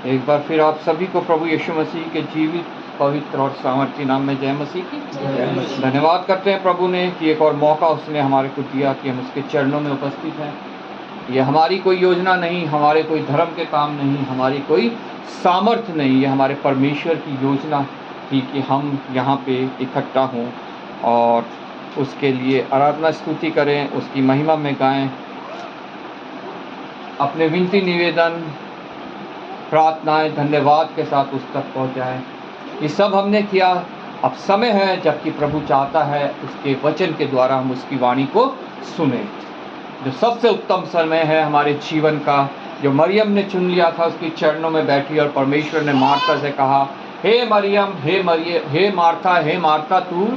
एक बार फिर आप सभी को प्रभु यीशु मसीह के जीवित, पवित्र और सामर्थी नाम में जय मसीह की। धन्यवाद करते हैं प्रभु ने कि एक और मौका उसने हमारे को दिया कि हम उसके चरणों में उपस्थित हैं। ये हमारी कोई योजना नहीं, हमारे कोई धर्म के काम नहीं, हमारी कोई सामर्थ्य नहीं, ये हमारे परमेश्वर की योजना थी कि हम यहाँ पे इकट्ठा हों और उसके लिए आराधना स्तुति करें, उसकी महिमा में गाएं, अपने विनती निवेदन प्रार्थनाएं धन्यवाद के साथ उस तक पहुँचाएँ। ये सब हमने किया। अब समय है जबकि प्रभु चाहता है उसके वचन के द्वारा हम उसकी वाणी को सुने। जो सबसे उत्तम समय है हमारे जीवन का, जो मरियम ने चुन लिया था, उसके चरणों में बैठी और परमेश्वर ने मार्था से कहा, हे मरियम, हे मार्था, तू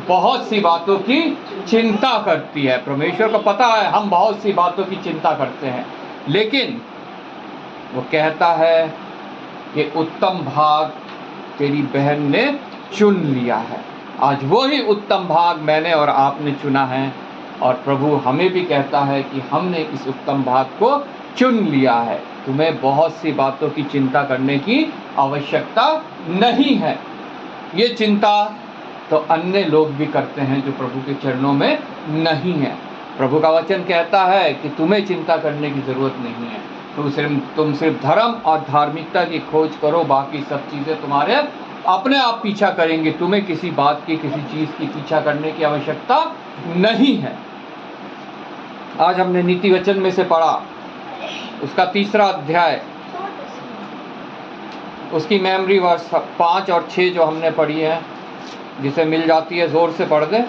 बहुत सी बातों की चिंता करती है। परमेश्वर को पता है हम बहुत सी बातों की चिंता करते हैं, लेकिन वो कहता है कि उत्तम भाग तेरी बहन ने चुन लिया है। आज वो ही उत्तम भाग मैंने और आपने चुना है, और प्रभु हमें भी कहता है कि हमने इस उत्तम भाग को चुन लिया है। तुम्हें बहुत सी बातों की चिंता करने की आवश्यकता नहीं है। ये चिंता तो अन्य लोग भी करते हैं जो प्रभु के चरणों में नहीं है। प्रभु का वचन कहता है कि तुम्हें चिंता करने की ज़रूरत नहीं है। तुम सिर्फ धर्म और धार्मिकता की खोज करो, बाकी सब चीज़ें तुम्हारे अपने आप पीछा करेंगे। तुम्हें किसी बात की, किसी चीज़ की पीछा करने की आवश्यकता नहीं है। आज हमने नीति वचन में से पढ़ा, उसका 3रा अध्याय, उसकी मेमोरी वर्स 5 और 6 जो हमने पढ़ी है, जिसे मिल जाती है जोर से पढ़ दे।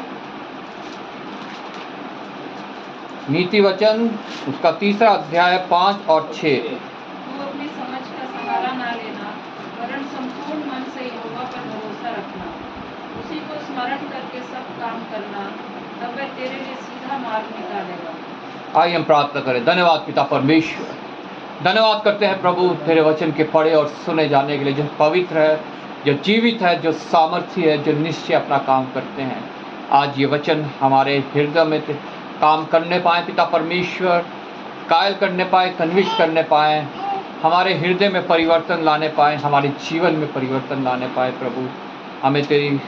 नीति वचन उसका 3रा अध्याय 5 और 6। तू अपनी समझ का सहारा ना लेना, वरन संपूर्ण मन से यहोवा पर भरोसा रखना, उसी को स्मरण करके सब काम करना, तब वह तेरे लिए सीधा मार्ग निकालेगा। आइए हम प्रार्थना करें। धन्यवाद पिता परमेश्वर, धन्यवाद करते हैं प्रभु तेरे वचन के पढ़े और सुने जाने के लिए, जो पवित्र है, जो जीवित है, जो सामर्थ्य है, जो निश्चय अपना काम करते हैं। आज ये वचन हमारे हृदय में काम करने पाए पिता परमेश्वर, कायल करने पाए, कन्विक्ट करने पाए, हमारे हृदय में परिवर्तन लाने पाए, हमारे जीवन में परिवर्तन लाने पाए। प्रभु हमें तेरी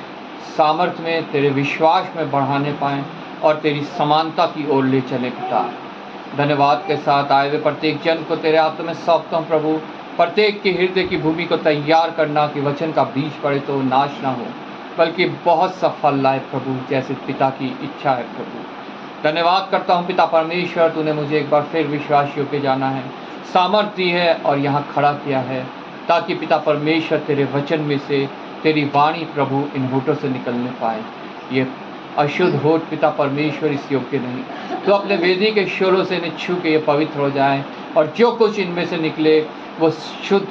सामर्थ्य में, तेरे विश्वास में बढ़ाने पाए और तेरी समानता की ओर ले चले पिता। धन्यवाद के साथ आए हुए प्रत्येक जन को तेरे हाथों में सौंपता हूँ प्रभु। प्रत्येक के हृदय की भूमि को तैयार करना कि वचन का बीज पड़े तो नाश ना हो, बल्कि बहुत सा फल लाए प्रभु, जैसे पिता की इच्छा है प्रभु। धन्यवाद करता हूँ पिता परमेश्वर, तूने मुझे एक बार फिर विश्वास योग्य जाना है, सामर्थ्य है और यहाँ खड़ा किया है, ताकि पिता परमेश्वर तेरे वचन में से तेरी वाणी प्रभु इन होठों से निकलने पाए। ये अशुद्ध होठ पिता परमेश्वर इस योग्य नहीं, तो अपने वेदी के शोलों से इन्हें छू के ये पवित्र हो जाए, और जो कुछ इनमें से निकले वो शुद्ध,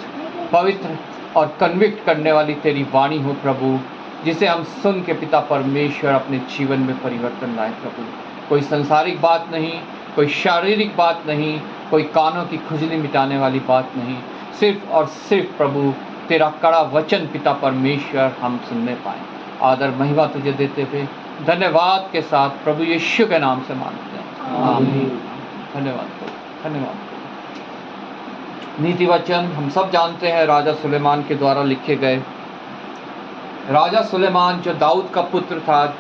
पवित्र और कन्विक्ट करने वाली तेरी वाणी हो प्रभु, जिसे हम सुन के पिता परमेश्वर अपने जीवन में परिवर्तन लाए प्रभु। कोई संसारिक बात नहीं, कोई शारीरिक बात नहीं, कोई कानों की खुजली मिटाने वाली बात नहीं, सिर्फ और सिर्फ प्रभु तेरा कड़ा वचन पिता परमेश्वर हम सुनने पाए। आदर महिमा तुझे देते हुए धन्यवाद के साथ प्रभु यीशु के नाम से मांगते हैं, आमीन। धन्यवाद प्रभु, धन्यवाद। नीति वचन हम सब जानते हैं राजा सुलेमान के द्वारा लिखे गए। राजा सुलेमान जो दाऊद का पुत्र था,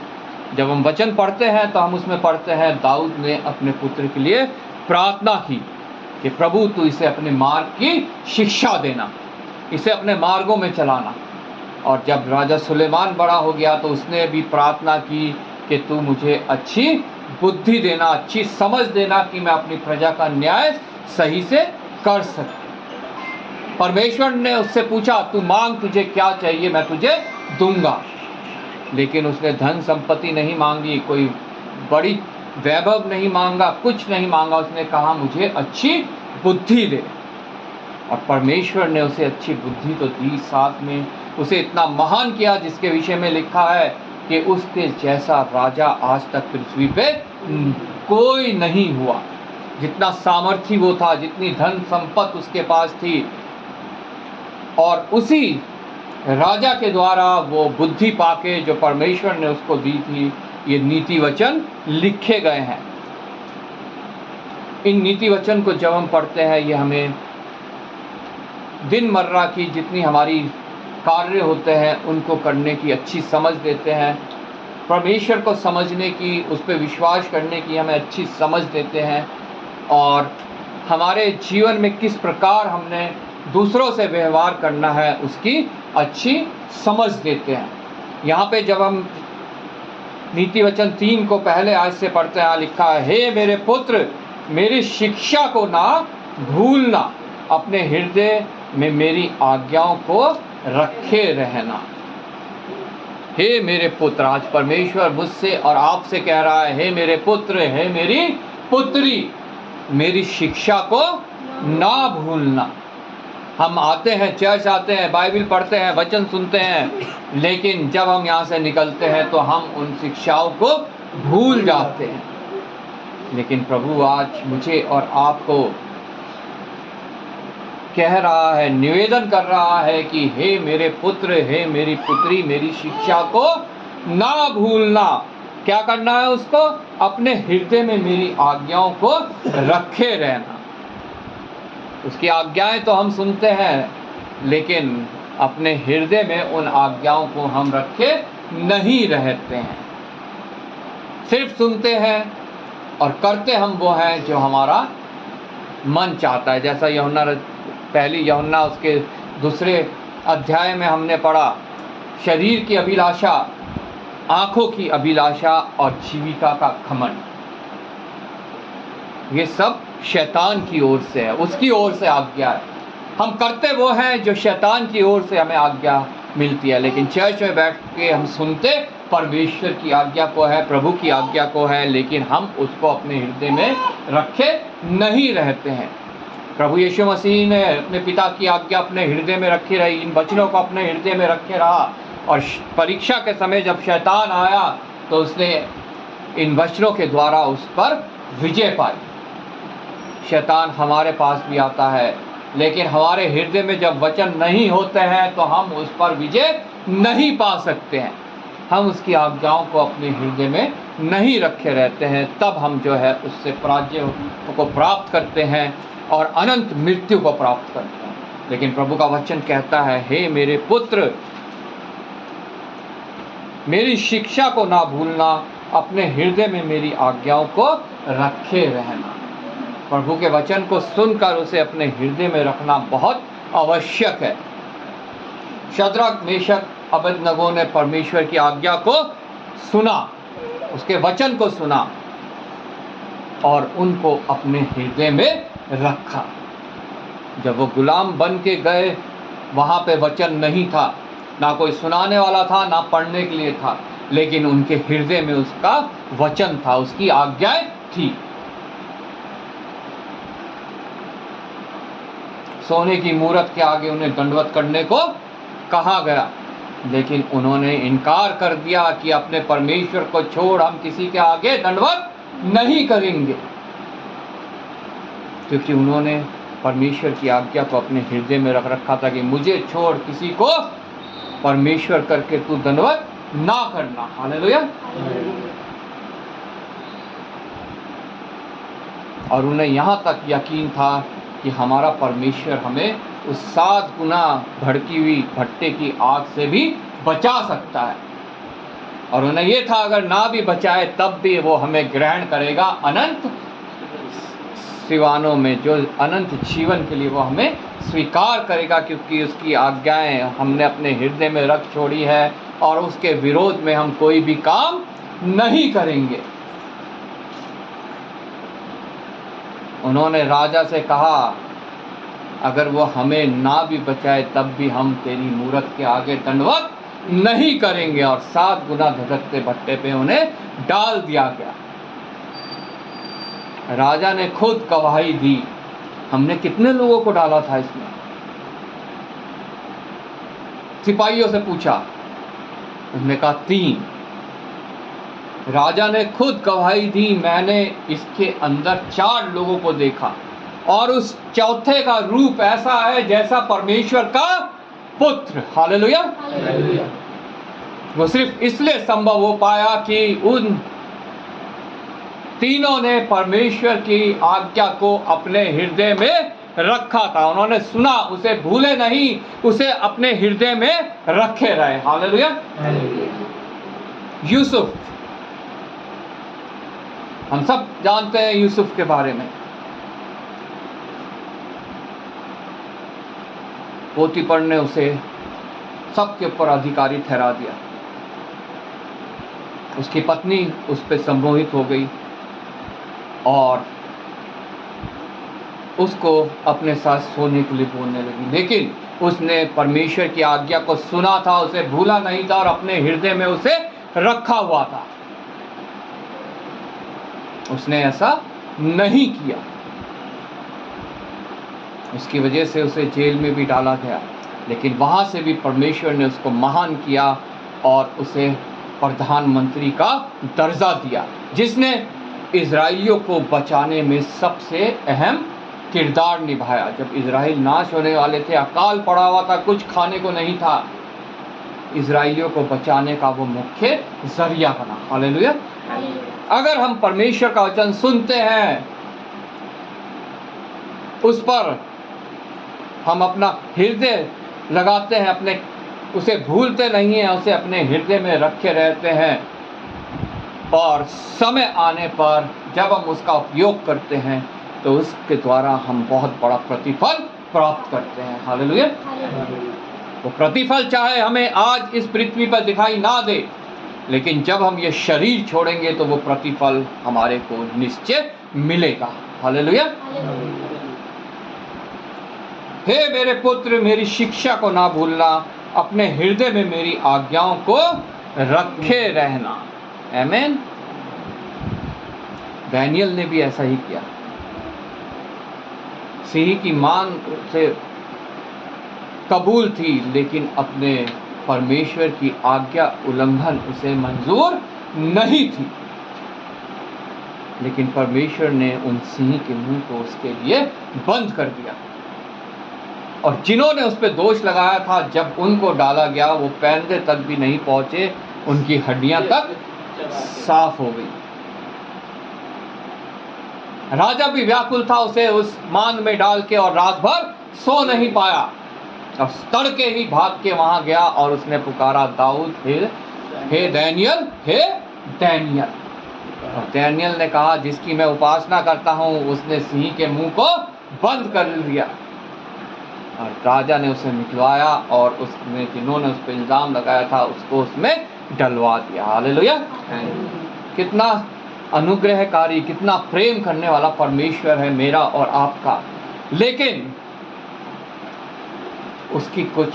जब हम वचन पढ़ते हैं तो हम उसमें पढ़ते हैं दाऊद ने अपने पुत्र के लिए प्रार्थना की कि प्रभु तू इसे अपने मार्ग की शिक्षा देना, इसे अपने मार्गों में चलाना। और जब राजा सुलेमान बड़ा हो गया तो उसने भी प्रार्थना की कि तू मुझे अच्छी बुद्धि देना, अच्छी समझ देना कि मैं अपनी प्रजा का न्याय सही से कर सकूं। परमेश्वर ने उससे पूछा, तू मांग, तुझे क्या चाहिए, मैं तुझे दूंगा। लेकिन उसने धन संपत्ति नहीं मांगी, कोई बड़ी वैभव नहीं मांगा, कुछ नहीं मांगा। उसने कहा मुझे अच्छी बुद्धि दे, और परमेश्वर ने उसे अच्छी बुद्धि तो दी, साथ में उसे इतना महान किया जिसके विषय में लिखा है कि उसके जैसा राजा आज तक पृथ्वी पे कोई नहीं हुआ। जितना सामर्थ्य वो था, जितनी धन संपत्ति उसके पास थी, और उसी राजा के द्वारा वो बुद्धि पाके जो परमेश्वर ने उसको दी थी, ये नीति वचन लिखे गए हैं। इन नीति वचन को जब हम पढ़ते हैं, ये हमें दिन मर्रा की जितनी हमारी कार्य होते हैं उनको करने की अच्छी समझ देते हैं, परमेश्वर को समझने की, उस पर विश्वास करने की हमें अच्छी समझ देते हैं, और हमारे जीवन में किस प्रकार हमने दूसरों से व्यवहार करना है उसकी अच्छी समझ देते हैं। यहाँ पे जब हम नीति वचन 3 को पहले आज से पढ़ते हैं, लिखा है, हे मेरे पुत्र, मेरी शिक्षा को ना भूलना, अपने हृदय में मेरी आज्ञाओं को रखे रहना। हे मेरे पुत्र, आज परमेश्वर मुझसे और आपसे कह रहा है, हे मेरे पुत्र, हे मेरी पुत्री, मेरी शिक्षा को ना भूलना। हम आते हैं, चर्च आते हैं, बाइबल पढ़ते हैं, वचन सुनते हैं, लेकिन जब हम यहाँ से निकलते हैं तो हम उन शिक्षाओं को भूल जाते हैं। लेकिन प्रभु आज मुझे और आपको कह रहा है, निवेदन कर रहा है कि हे मेरे पुत्र, हे मेरी पुत्री, मेरी शिक्षा को ना भूलना। क्या करना है उसको? अपने हृदय में मेरी आज्ञाओं को रखे रहना। उसकी आज्ञाएं तो हम सुनते हैं, लेकिन अपने हृदय में उन आज्ञाओं को हम रखे नहीं रहते हैं। सिर्फ सुनते हैं और करते हम वो हैं जो हमारा मन चाहता है। जैसा यूहन्ना, पहली यूहन्ना उसके 2 अध्याय में हमने पढ़ा, शरीर की अभिलाषा, आंखों की अभिलाषा और जीविका का घमंड, ये सब शैतान की ओर से है, उसकी ओर से आज्ञा है। हम करते वो हैं जो शैतान की ओर से हमें आज्ञा मिलती है। लेकिन चर्च में बैठ के हम सुनते परमेश्वर की आज्ञा को है, प्रभु की आज्ञा को है, लेकिन हम उसको अपने हृदय में रखे नहीं रहते हैं। प्रभु यीशु मसीह ने अपने पिता की आज्ञा अपने हृदय में रखी रही, इन वचनों को अपने हृदय में रखे रहा, और परीक्षा के समय जब शैतान आया तो उसने इन वचनों के द्वारा उस पर विजय पाई। शैतान हमारे पास भी आता है, लेकिन हमारे हृदय में जब वचन नहीं होते हैं तो हम उस पर विजय नहीं पा सकते हैं। हम उसकी आज्ञाओं को अपने हृदय में नहीं रखे रहते हैं, तब हम जो है उससे पराजय को प्राप्त करते हैं और अनंत मृत्यु को प्राप्त करते हैं। लेकिन प्रभु का वचन कहता है, हे मेरे पुत्र, मेरी शिक्षा को ना भूलना, अपने हृदय में मेरी आज्ञाओं को रखे रहना। प्रभु के वचन को सुनकर उसे अपने हृदय में रखना बहुत आवश्यक है। शद्रक, मेशक, अबेदनगो ने परमेश्वर की आज्ञा को सुना, उसके वचन को सुना और उनको अपने हृदय में रखा। जब वो गुलाम बन के गए, वहाँ पे वचन नहीं था, ना कोई सुनाने वाला था, ना पढ़ने के लिए था, लेकिन उनके हृदय में उसका वचन था, उसकी आज्ञाएं थी। सोने की मूरत के आगे उन्हें दंडवत करने को कहा गया, लेकिन उन्होंने इनकार कर दिया कि अपने परमेश्वर को छोड़ हम किसी के आगे दंडवत नहीं करेंगे, क्योंकि उन्होंने परमेश्वर की आज्ञा को अपने हृदय में रख रखा था कि मुझे छोड़ किसी को परमेश्वर करके तू दंडवत ना करना। हालेलुया। और उन्हें यहाँ तक यकीन था कि हमारा परमेश्वर हमें उस 7 गुना भड़की हुई भट्टे की आग से भी बचा सकता है। और उन्हें ये था, अगर ना भी बचाए तब भी वो हमें ग्रहण करेगा अनंत सिवानों में, जो अनंत जीवन के लिए वो हमें स्वीकार करेगा, क्योंकि उसकी आज्ञाएं हमने अपने हृदय में रख छोड़ी है और उसके विरोध में हम कोई भी काम नहीं करेंगे। उन्होंने राजा से कहा, अगर वो हमें ना भी बचाए तब भी हम तेरी मूरत के आगे दंडवत नहीं करेंगे, और 7 गुना धधकते भट्टे पे उन्हें डाल दिया गया। राजा ने खुद गवाही दी। हमने कितने लोगों को डाला था इसमें? सिपाहियों से पूछा, उन्होंने कहा 3। राजा ने खुद गवाही दी, मैंने इसके अंदर 4 लोगों को देखा, और उस चौथे का रूप ऐसा है जैसा परमेश्वर का पुत्र। हालेलुया। वो सिर्फ इसलिए संभव हो पाया कि उन तीनों ने परमेश्वर की आज्ञा को अपने हृदय में रखा था। उन्होंने सुना, उसे भूले नहीं, उसे अपने हृदय में रखे रहे। हालेलुया। यूसुफ, हम सब जानते हैं यूसुफ के बारे में। पोतीफर ने उसे सबके ऊपर अधिकारी ठहरा दिया। उसकी पत्नी उस पर सम्मोहित हो गई और उसको अपने साथ सोने के लिए बोलने लगी, लेकिन उसने परमेश्वर की आज्ञा को सुना था, उसे भूला नहीं था और अपने हृदय में उसे रखा हुआ था। उसने ऐसा नहीं किया। उसकी वजह से उसे जेल में भी डाला गया, लेकिन वहां से भी परमेश्वर ने उसको महान किया और उसे प्रधानमंत्री का दर्जा दिया, जिसने इजराइलियों को बचाने में सबसे अहम किरदार निभाया। जब इजराइल नाश होने वाले थे, अकाल पड़ा हुआ था, कुछ खाने को नहीं था, इजराइलियों को बचाने का वो मुख्य जरिया बना। हालेलुया। अगर हम परमेश्वर का वचन सुनते हैं, उस पर हम अपना हृदय लगाते हैं, अपने उसे भूलते नहीं हैं, उसे अपने हृदय में रखे रहते हैं, और समय आने पर जब हम उसका उपयोग करते हैं तो उसके द्वारा हम बहुत बड़ा प्रतिफल प्राप्त करते हैं। हालेलुया। वो प्रतिफल चाहे हमें आज इस पृथ्वी पर दिखाई ना दे, लेकिन जब हम ये शरीर छोड़ेंगे तो वो प्रतिफल हमारे को निश्चय मिलेगा। हालेलुया। हे मेरे पुत्र, मेरी शिक्षा को ना भूलना, अपने हृदय में मेरी आज्ञाओं को रखे रहना। आमीन। दानियल ने भी ऐसा ही किया। सिंह की मांग से कबूल थी, लेकिन अपने परमेश्वर की आज्ञा उल्लंघन उसे मंजूर नहीं थी, लेकिन परमेश्वर ने उन सिंह के मुंह को उसके लिए बंद कर दिया। और जिन्होंने उस पर दोष लगाया था, जब उनको डाला गया, वो पैंदे तक भी नहीं पहुंचे, उनकी हड्डियां तक साफ हो गई। राजा भी व्याकुल था उसे उस मान में डाल के, और रात भर सो नहीं पाया, और तड़के ही भाग के वहां गया और उसने पुकारा, दाऊद, हे दानियल, हे दानियल। और दानियल ने कहा, जिसकी मैं उपासना करता हूं, उसने सिंह के मुंह को बंद कर दिया। और राजा ने उसे निकलवाया और उसने जिन्होंने उस पर इल्जाम लगाया था उसको उसमें डलवा दिया। हालेलुया। कितना अनुग्रहकारी, कितना प्रेम करने वाला परमेश्वर है मेरा और आपका। लेकिन उसकी कुछ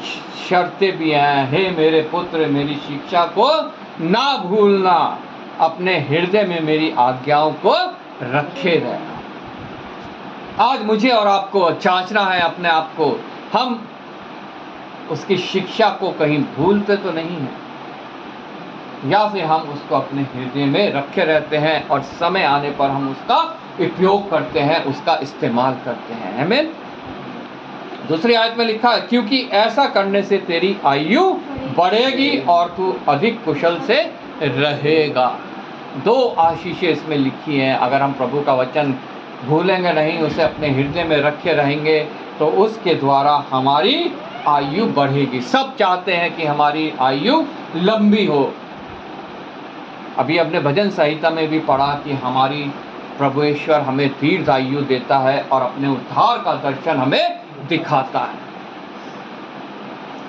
शर्तें भी हैं। हे मेरे पुत्र, मेरी शिक्षा को ना भूलना, अपने हृदय में मेरी आज्ञाओं को रखे रहना। आज मुझे और आपको जांचना है अपने आप को, हम उसकी शिक्षा को कहीं भूलते तो नहीं हैं, या फिर हम उसको अपने हृदय में रखे रहते हैं और समय आने पर हम उसका उपयोग करते हैं, उसका इस्तेमाल करते हैं। आमीन। दूसरी आयत में लिखा है, क्योंकि ऐसा करने से तेरी आयु बढ़ेगी और तू अधिक कुशल से रहेगा। दो आशीषें इसमें लिखी हैं। अगर हम प्रभु का वचन भूलेंगे नहीं, उसे अपने हृदय में रखे रहेंगे, तो उसके द्वारा हमारी आयु बढ़ेगी। सब चाहते हैं कि हमारी आयु लंबी हो। अभी अपने भजन संहिता में भी पढ़ा कि हमारी प्रभु ईश्वर हमें दीर्घ आयु देता है और अपने उद्धार का दर्शन हमें दिखाता है।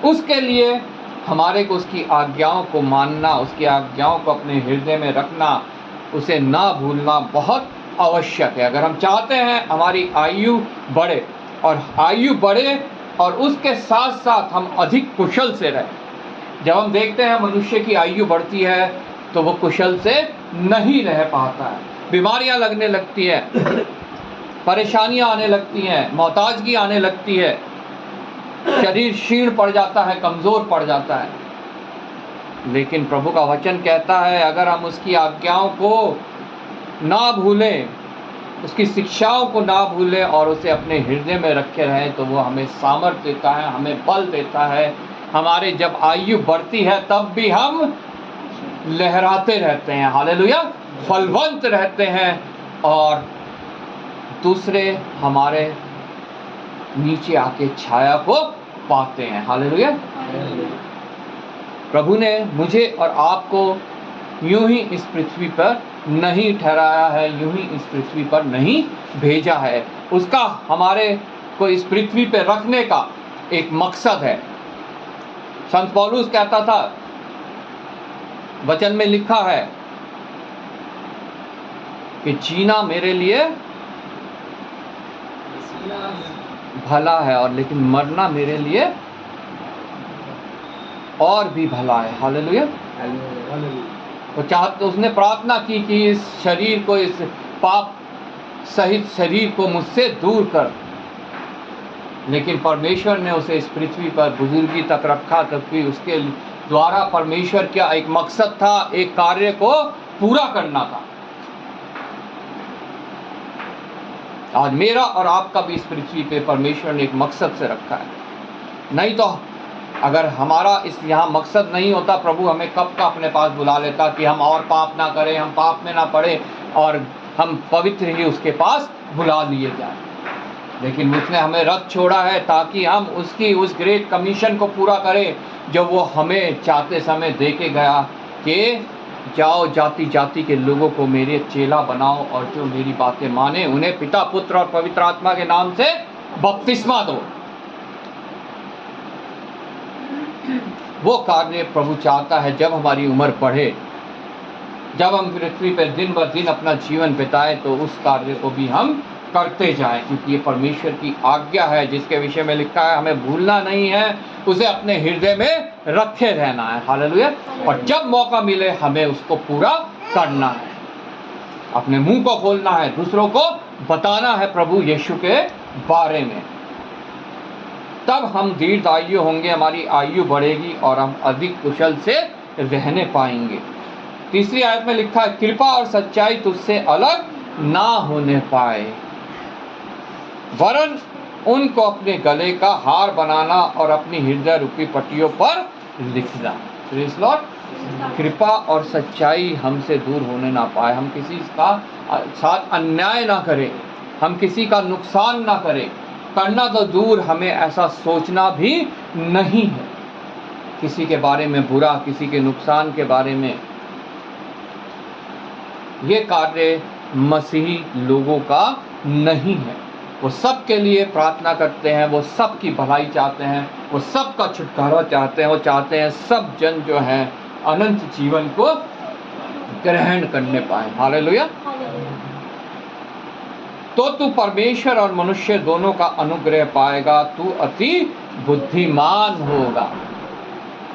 उसके लिए हमारे को उसकी आज्ञाओं को मानना, उसकी आज्ञाओं को अपने हृदय में रखना, उसे ना भूलना बहुत आवश्यक है। अगर हम चाहते हैं हमारी आयु बढ़े, और आयु बढ़े और उसके साथ साथ हम अधिक कुशल से रहें। जब हम देखते हैं मनुष्य की आयु बढ़ती है तो वो कुशल से नहीं रह पाता है, बीमारियां लगने लगती है, परेशानियां आने लगती हैं, मोहताजगी आने लगती है, शरीर क्षीण पड़ जाता है, कमज़ोर पड़ जाता है। लेकिन प्रभु का वचन कहता है, अगर हम उसकी आज्ञाओं को ना भूलें, उसकी शिक्षाओं को ना भूलें और उसे अपने हृदय में रखे रहें, तो वो हमें सामर्थ्य देता है, हमें बल देता है। हमारी जब आयु बढ़ती है तब भी हम लहराते रहते हैं। हालेलुया। फलवंत रहते हैं और दूसरे हमारे नीचे आके छाया को पाते हैं। हालेलुया। प्रभु ने मुझे और आपको यूं ही इस पृथ्वी पर नहीं ठहराया है, यूं ही इस पृथ्वी पर नहीं भेजा है। उसका हमारे को इस पृथ्वी पर रखने का एक मकसद है। संत पौलुस कहता था, वचन में लिखा है कि जीना मेरे लिए भला है और लेकिन मरना मेरे लिए और भी भला है। हालेलुया। तो उसने प्रार्थना की कि इस शरीर को, इस पाप सहित शरीर को मुझसे दूर कर, लेकिन परमेश्वर ने उसे इस पृथ्वी पर बुजुर्गी तक रखा, तभी उसके द्वारा परमेश्वर का एक मकसद था, एक कार्य को पूरा करना था। आज मेरा और आपका भी इस पृथ्वी पे परमेश्वर ने एक मकसद से रखा है। नहीं तो अगर हमारा इस यहाँ मकसद नहीं होता, प्रभु हमें कब का अपने पास बुला लेता कि हम और पाप ना करें, हम पाप में ना पड़े और हम पवित्र ही उसके पास बुला लिए जाए। लेकिन उसने हमें रख छोड़ा है ताकि हम उसकी उस ग्रेट कमीशन को पूरा करें जो वो हमें चाहते समय दे के गया कि जाओ जाति जाति के लोगों को मेरे चेला बनाओ और जो मेरी बातें माने उन्हें पिता, पुत्र और पवित्र आत्मा के नाम से बपतिस्मा दो। वो कार्य प्रभु चाहता है जब हमारी उम्र बढ़े, जब हम पृथ्वी पर दिन ब दिन अपना जीवन बिताए, तो उस कार्य को भी हम करते जाएं, क्योंकि ये परमेश्वर की आज्ञा है जिसके विषय में लिखा है हमें भूलना नहीं है, उसे अपने हृदय में रखे रहना है। हालेलुया। और जब मौका मिले हमें उसको पूरा करना है, अपने मुंह को खोलना है, दूसरों को बताना है प्रभु यीशु के बारे में। तब हम दीर्घायु होंगे, हमारी आयु बढ़ेगी और हम अधिक कुशल से रहने पाएंगे। तीसरी आयत में लिखा है, कृपा और सच्चाई तुझसे अलग ना होने पाए, वरन उनको अपने गले का हार बनाना और अपनी हृदय रूपी पट्टियों पर लिखना। Praise Lord. कृपा और सच्चाई हमसे दूर होने ना पाए, हम किसी का साथ अन्याय ना करें, हम किसी का नुकसान ना करें। करना तो दूर, हमें ऐसा सोचना भी नहीं है, किसी के बारे में बुरा, किसी के नुकसान के बारे में। ये कार्य मसीही लोगों का नहीं है। वो सब के लिए प्रार्थना करते हैं, वो सब की भलाई चाहते हैं, वो सब का छुटकारा चाहते हैं, वो चाहते हैं सब जन जो है अनंत जीवन को ग्रहण करने पाए। हालेलुया। तो तू परमेश्वर और मनुष्य दोनों का अनुग्रह पाएगा, तू अति बुद्धिमान होगा।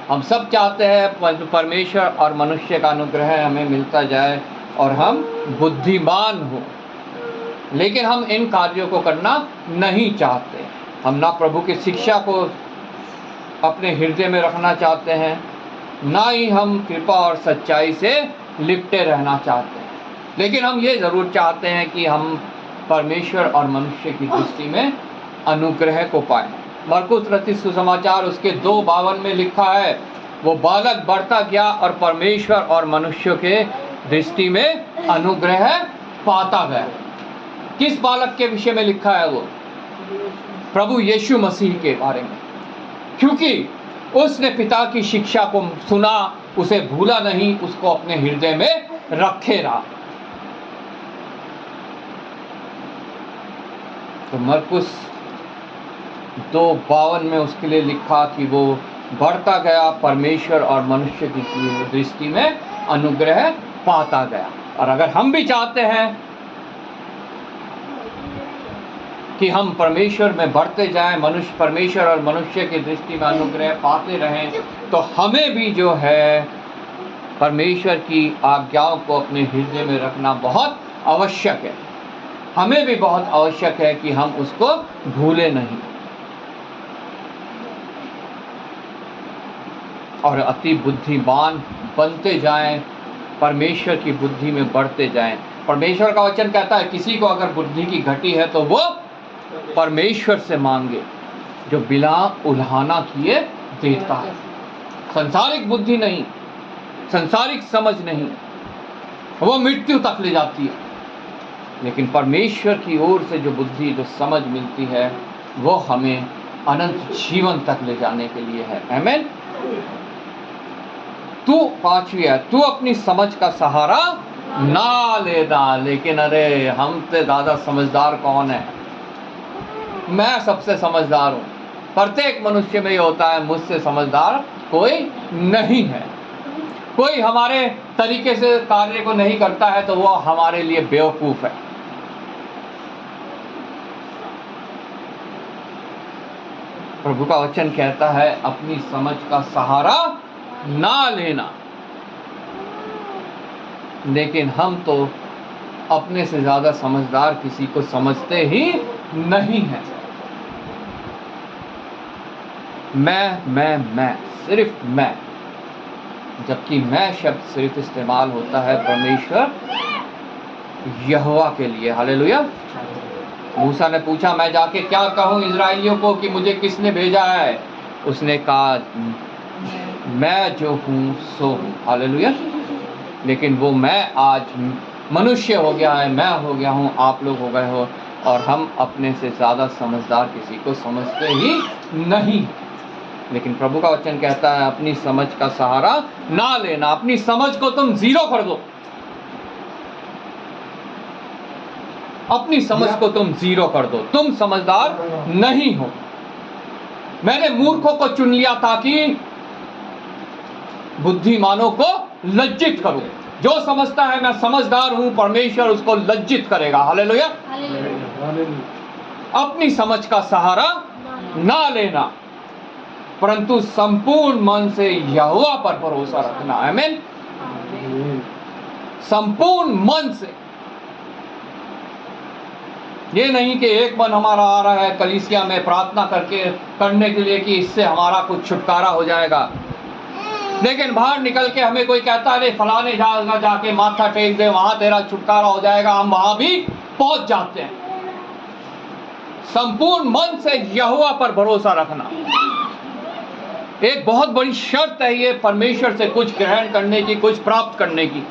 हम सब चाहते हैं परमेश्वर और मनुष्य का अनुग्रह हमें मिलता जाए और हम बुद्धिमान हो, लेकिन हम इन कार्यों को करना नहीं चाहते। हम ना प्रभु की शिक्षा को अपने हृदय में रखना चाहते हैं, ना ही हम कृपा और सच्चाई से लिपटे रहना चाहते हैं। लेकिन हम ये ज़रूर चाहते हैं कि हम परमेश्वर और मनुष्य की दृष्टि में अनुग्रह को पाएं। मरकुस रचित सुसमाचार उसके 2:52 में लिखा है, वो बालक बढ़ता गया और परमेश्वर और मनुष्य के दृष्टि में अनुग्रह पाता गया। किस बालक के विषय में लिखा है? वो प्रभु यीशु मसीह के बारे में, क्योंकि उसने पिता की शिक्षा को सुना, उसे भूला नहीं, उसको अपने हृदय में रखे रहा। तो मरकुस 2:52 में उसके लिए लिखा कि वो बढ़ता गया, परमेश्वर और मनुष्य की दृष्टि में अनुग्रह पाता गया। और अगर हम भी चाहते हैं कि हम परमेश्वर में बढ़ते जाएं, मनुष्य परमेश्वर और मनुष्य की दृष्टि में अनुग्रह पाते रहें, तो हमें भी जो है परमेश्वर की आज्ञाओं को अपने हृदय में रखना बहुत आवश्यक है। हमें भी बहुत आवश्यक है कि हम उसको भूलें नहीं और अति बुद्धिमान बनते जाएं, परमेश्वर की बुद्धि में बढ़ते जाएं। परमेश्वर का वचन कहता है किसी को अगर बुद्धि की घटी है तो वो परमेश्वर से मांगे जो बिना उल्हाना किए देता है। संसारिक बुद्धि नहीं, संसारिक समझ नहीं, वो मृत्यु तक ले जाती है। लेकिन परमेश्वर की ओर से जो बुद्धि, जो समझ मिलती है, वो हमें अनंत जीवन तक ले जाने के लिए है। आमीन। तू, 5वीं है, तू अपनी समझ का सहारा ना लेना। लेकिन अरे हम से ज़्यादा समझदार कौन है? मैं सबसे समझदार हूँ। प्रत्येक मनुष्य में ये होता है, मुझसे समझदार कोई नहीं है। कोई हमारे तरीके से कार्य को नहीं करता है तो वो हमारे लिए बेवकूफ़ है। प्रभु का वचन कहता है अपनी समझ का सहारा ना लेना। लेकिन हम तो अपने से ज़्यादा समझदार किसी को समझते ही नहीं हैं। मैं, सिर्फ मैं। जबकि मैं शब्द सिर्फ इस्तेमाल होता है परमेश्वर यहोवा के लिए। हालेलुया। मूसा ने पूछा, मैं जाके क्या कहूँ इजराइलियों को कि मुझे किसने भेजा है? उसने कहा, मैं जो हूँ सो हूँ। हालेलुया। लेकिन वो मैं आज मनुष्य हो गया है, मैं हो गया हूँ, आप लोग हो गए हो, और हम अपने से ज़्यादा समझदार किसी को समझते ही नहीं। लेकिन प्रभु का वचन कहता है अपनी समझ का सहारा ना लेना। अपनी समझ को तुम जीरो कर दो। अपनी समझ को तुम जीरो कर दो। तुम समझदार नहीं हो। मैंने मूर्खों को चुन लिया ताकि बुद्धिमानों को लज्जित करूं। जो समझता है मैं समझदार हूं, परमेश्वर उसको लज्जित करेगा। हालेलुया। अपनी समझ का सहारा ना लेना, परंतु संपूर्ण मन से यहोवा पर भरोसा रखना। आमीन। संपूर्ण मन से। ये नहीं कि एक मन हमारा आ रहा है कलीसिया में प्रार्थना करने के लिए कि इससे हमारा कुछ छुटकारा हो जाएगा, लेकिन बाहर निकल के हमें कोई कहता है फलाने जगह जाके माथा टेक दे, वहां तेरा छुटकारा हो जाएगा, हम वहां भी पहुंच जाते हैं। संपूर्ण मन से यहोवा पर भरोसा रखना एक बहुत बड़ी शर्त है ये परमेश्वर से कुछ ग्रहण करने की, कुछ प्राप्त करने की।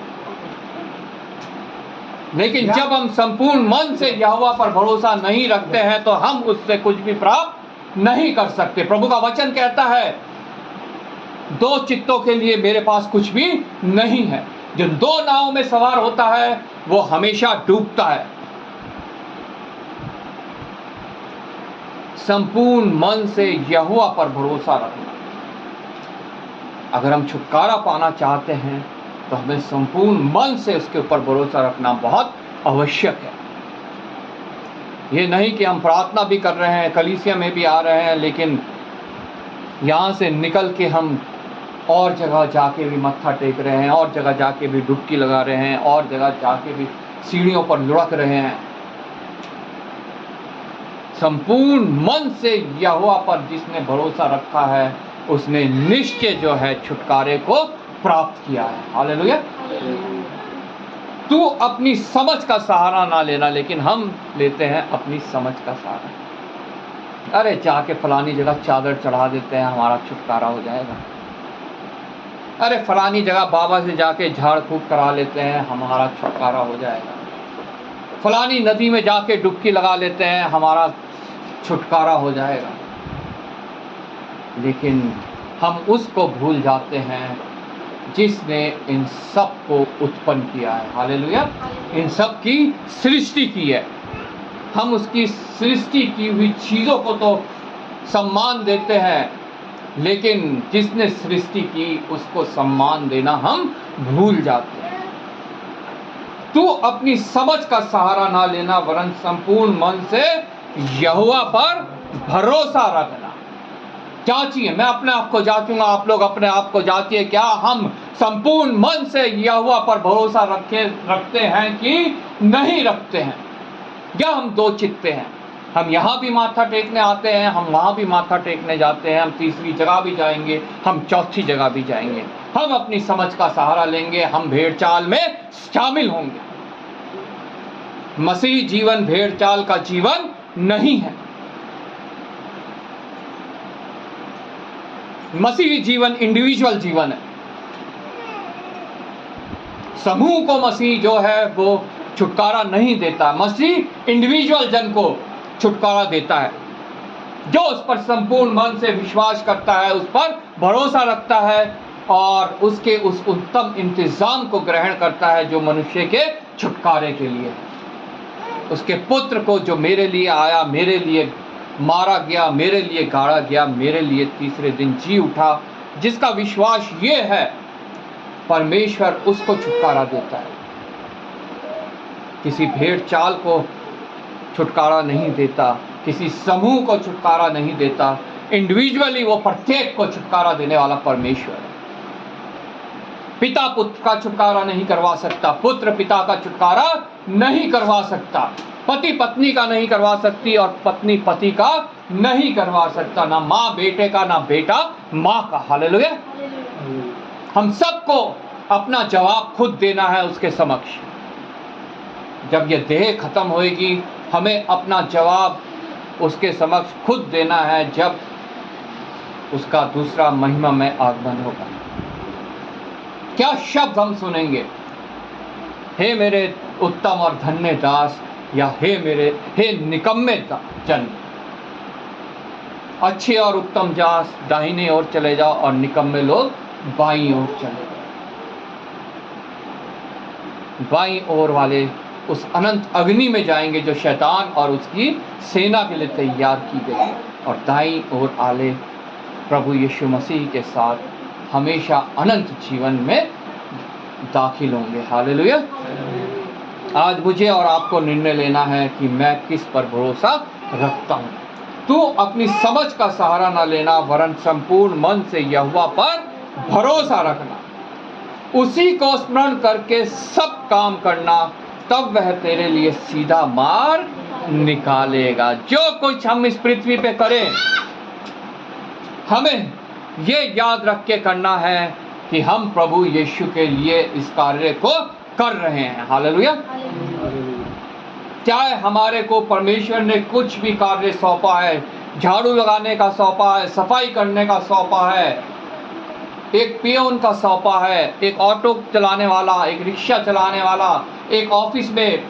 लेकिन जब हम संपूर्ण मन से यहोवा पर भरोसा नहीं रखते हैं तो हम उससे कुछ भी प्राप्त नहीं कर सकते। प्रभु का वचन कहता है दो चित्तों के लिए मेरे पास कुछ भी नहीं है। जो दो नाव में सवार होता है वो हमेशा डूबता है। संपूर्ण मन से यहोवा पर भरोसा रखना। अगर हम छुटकारा पाना चाहते हैं तो हमें संपूर्ण मन से उसके ऊपर भरोसा रखना बहुत आवश्यक है। ये नहीं कि हम प्रार्थना भी कर रहे हैं, कलीसिया में भी आ रहे हैं, लेकिन यहाँ से निकल के हम और जगह जाके भी मत्था टेक रहे हैं, और जगह जाके भी डुबकी लगा रहे हैं, और जगह जाके भी सीढ़ियों पर लुढ़क रहे हैं। संपूर्ण मन से यहोवा पर जिसने भरोसा रखा है उसने निश्चय जो है छुटकारे को प्राप्त किया है। हालेलुया। तू अपनी समझ का सहारा ना लेना, लेकिन हम लेते हैं अपनी समझ का सहारा। अरे जाके फलानी जगह चादर चढ़ा देते हैं, हमारा छुटकारा हो जाएगा। अरे फलानी जगह बाबा से जाके झाड़ फूक करा लेते हैं, हमारा छुटकारा हो जाएगा। फलानी नदी में जाके डुबकी लगा लेते हैं, हमारा छुटकारा हो जाएगा। लेकिन हम उसको भूल जाते हैं जिसने इन सब को उत्पन्न किया है। हालेलुया। इन सब की सृष्टि की है। हम उसकी सृष्टि की हुई चीज़ों को तो सम्मान देते हैं, लेकिन जिसने सृष्टि की उसको सम्मान देना हम भूल जाते हैं। तू अपनी समझ का सहारा ना लेना, वरन संपूर्ण मन से यहोवा पर भरोसा रखना। जांचिए, मैं अपने आप को जांचूंगा, आप लोग अपने आप को जांचिए। क्या हम संपूर्ण मन से यहोवा पर भरोसा रखते हैं कि नहीं रखते हैं? या हम दो चित्ते हैं? हम यहाँ भी माथा टेकने आते हैं, हम वहाँ भी माथा टेकने जाते हैं, हम तीसरी जगह भी जाएंगे, हम चौथी जगह भी जाएंगे। हम अपनी समझ का सहारा लेंगे, हम भेड़ चाल में शामिल होंगे। मसीह जीवन भेड़ चाल का जीवन नहीं है। मसीही जीवन इंडिविजुअल जीवन है। समूह को मसीह जो है वो छुटकारा नहीं देता। मसीह इंडिविजुअल जन को छुटकारा देता है, जो उस पर संपूर्ण मन से विश्वास करता है, उस पर भरोसा रखता है और उसके उस उत्तम इंतजाम को ग्रहण करता है जो मनुष्य के छुटकारे के लिए है। उसके पुत्र को जो मेरे लिए आया, मेरे लिए मारा गया, मेरे लिए गाड़ा गया, मेरे लिए तीसरे दिन जी उठा, जिसका विश्वास ये है, परमेश्वर उसको छुटकारा देता है। किसी भेड़ चाल को छुटकारा नहीं देता, किसी समूह को छुटकारा नहीं देता, इंडिविजुअली वो प्रत्येक को छुटकारा देने वाला परमेश्वर है। पिता पुत्र का छुटकारा नहीं करवा सकता, पुत्र पिता का छुटकारा नहीं करवा सकता, पति पत्नी का नहीं करवा सकती और पत्नी पति का नहीं करवा सकता, ना माँ बेटे का, ना बेटा माँ का। हालेलुया। हम सबको अपना जवाब खुद देना है उसके समक्ष। जब ये देह खत्म होएगी, हमें अपना जवाब उसके समक्ष खुद देना है, जब उसका दूसरा महिमा में आगमन होगा। क्या शब्द हम सुनेंगे? हे मेरे उत्तम और धन्य दास, या हे निकम्मे जन। अच्छे और उत्तम दास दाहिने ओर चले जाओ और निकम्मे लोग बाईं ओर चले जाओ। बाईं ओर वाले उस अनंत अग्नि में जाएंगे जो शैतान और उसकी सेना के लिए तैयार की गई, और दाईं ओर आले प्रभु यीशु मसीह के साथ हमेशा अनंत जीवन में दाखिल होंगे। हालेलुया। आज मुझे और आपको निर्णय लेना है कि मैं किस पर भरोसा रखता हूँ। तू अपनी समझ का सहारा न लेना, वरन संपूर्ण मन से यहोवा पर भरोसा रखना, उसी को स्मरण करके सब काम करना, तब वह तेरे लिए सीधा मार्ग निकालेगा। जो कुछ हम इस पृथ्वी पे करें, हमें ये याद रख के करना है कि हम प्रभु यीशु के लिए इस कार्य को कर रहे हैं। हालेलुया। चाहे हमारे को परमेश्वर ने कुछ भी कार्य सौंपा है, झाड़ू लगाने का सौंपा है, सफाई करने का सौंपा है, एक पियोन का सौंपा है, एक ऑटो चलाने वाला, एक रिक्शा चलाने वाला, एक ऑफिस में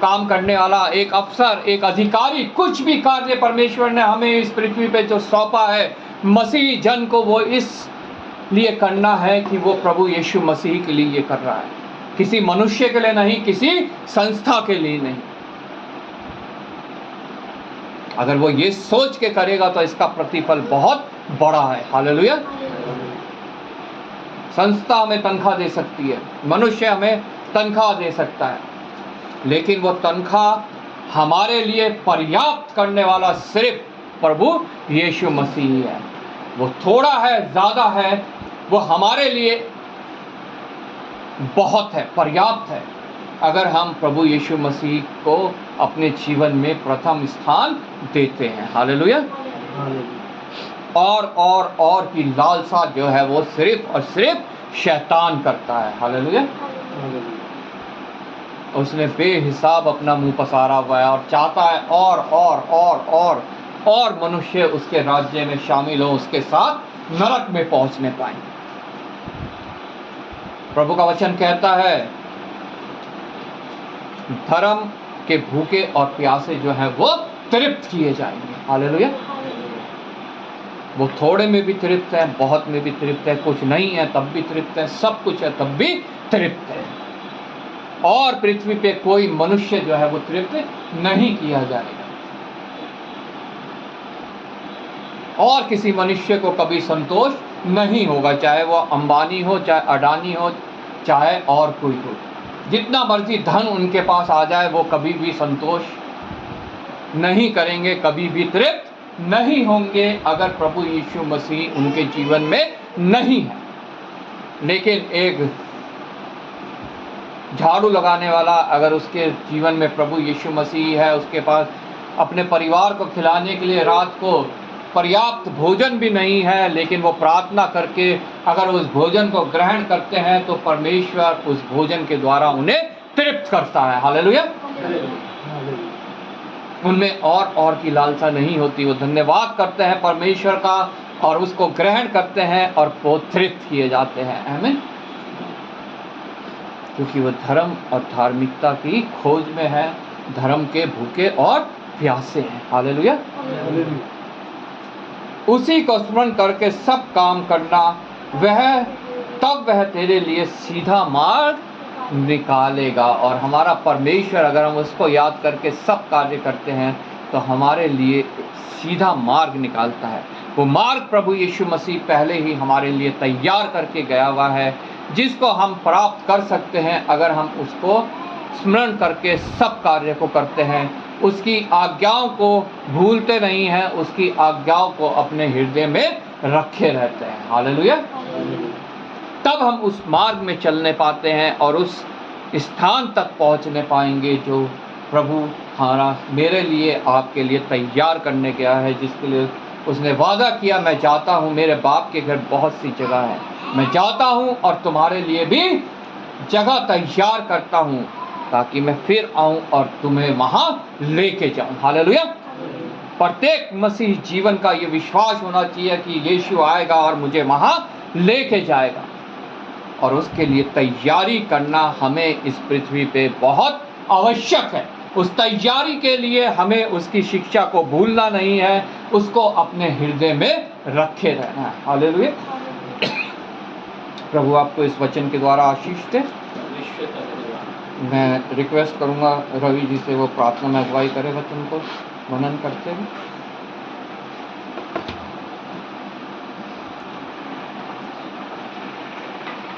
काम करने वाला, एक अफसर, एक अधिकारी, कुछ भी कार्य परमेश्वर ने हमें इस पृथ्वी पे जो सौंपा है, मसीह जन को वो इस लिए करना है कि वो प्रभु यीशु मसीह के लिए ये कर रहा है, किसी मनुष्य के लिए नहीं, किसी संस्था के लिए नहीं। अगर वो ये सोच के करेगा तो इसका प्रतिफल बहुत बड़ा है। हालेलुया। संस्था हमें तनख्वाह दे सकती है, मनुष्य हमें तनख्वाह दे सकता है, लेकिन वो तनख्वाह हमारे लिए पर्याप्त करने वाला सिर्फ प्रभु यीशु मसीह है। वो थोड़ा है, ज़्यादा है, वो हमारे लिए बहुत है, पर्याप्त है, अगर हम प्रभु यीशु मसीह को अपने जीवन में प्रथम स्थान देते हैं। हालेलुया। और की लालसा जो है वो सिर्फ और सिर्फ शैतान करता है। हालेलुया। उसने बेहिसाब अपना मुंह पसारा हुआ है और चाहता है और मनुष्य उसके राज्य में शामिल हो, उसके साथ नरक में पहुंचने पाए। प्रभु का वचन कहता है, धर्म के भूखे और प्यासे जो है वो तृप्त किए जाएंगे। हालेलुया। वो थोड़े में भी तृप्त है, बहुत में भी तृप्त है, कुछ नहीं है तब भी तृप्त है, सब कुछ है तब भी तृप्त है। और पृथ्वी पे कोई मनुष्य जो है वो तृप्त नहीं किया जाएगा, और किसी मनुष्य को कभी संतोष नहीं होगा, चाहे वो अंबानी हो, चाहे अडानी हो, चाहे और कोई हो। जितना मर्जी धन उनके पास आ जाए, वो कभी भी संतोष नहीं करेंगे, कभी भी तृप्त नहीं होंगे, अगर प्रभु यीशु मसीह उनके जीवन में नहीं है। लेकिन एक झाड़ू लगाने वाला, अगर उसके जीवन में प्रभु यीशु मसीह है, उसके पास अपने परिवार को खिलाने के लिए रात को पर्याप्त भोजन भी नहीं है, लेकिन वो प्रार्थना करके अगर उस भोजन को ग्रहण करते हैं तो परमेश्वर उस भोजन के द्वारा उन्हें तृप्त करता है। हालेलुया। उनमें और की लालसा नहीं होती, वो धन्यवाद करते हैं परमेश्वर का और उसको ग्रहण करते हैं और वो तृप्त किए जाते हैं। आमीन। क्योंकि वो धर्म और धार्मिकता की खोज में है, धर्म के भूखे और प्यासे हैं। हालेलुया। उसी को स्मरण करके सब काम करना, तब वह तेरे लिए सीधा मार्ग निकालेगा। और हमारा परमेश्वर, अगर हम उसको याद करके सब कार्य करते हैं तो हमारे लिए सीधा मार्ग निकालता है। वो मार्ग प्रभु यीशु मसीह पहले ही हमारे लिए तैयार करके गया हुआ है, जिसको हम प्राप्त कर सकते हैं अगर हम उसको स्मरण करके सब कार्य को करते हैं, उसकी आज्ञाओं को भूलते नहीं हैं, उसकी आज्ञाओं को अपने हृदय में रखे रहते हैं। हालेलुया। तब हम उस मार्ग में चलने पाते हैं और उस स्थान तक पहुंचने पाएंगे जो प्रभु हमारा मेरे लिए आपके लिए तैयार करने गया है, जिसके लिए उसने वादा किया, मैं जाता हूँ, मेरे बाप के घर बहुत सी जगह है, मैं जाता हूँ और तुम्हारे लिए भी जगह तैयार करता हूँ, ताकि मैं फिर आऊँ और तुम्हें वहाँ लेके जाऊँ। हालेलुया। प्रत्येक मसीह जीवन का ये विश्वास होना चाहिए कि यीशु आएगा और मुझे वहाँ लेके जाएगा, और उसके लिए तैयारी करना हमें इस पृथ्वी पे बहुत आवश्यक है। उस तैयारी के लिए हमें उसकी शिक्षा को भूलना नहीं है, उसको अपने हृदय में रखे रहना है। हालेलुया। प्रभु आपको इस वचन के द्वारा आशीष दे। मैं रिक्वेस्ट करूंगा रवि जी से वो प्रार्थना में अगुवाई करे वचन को मनन करते हुए।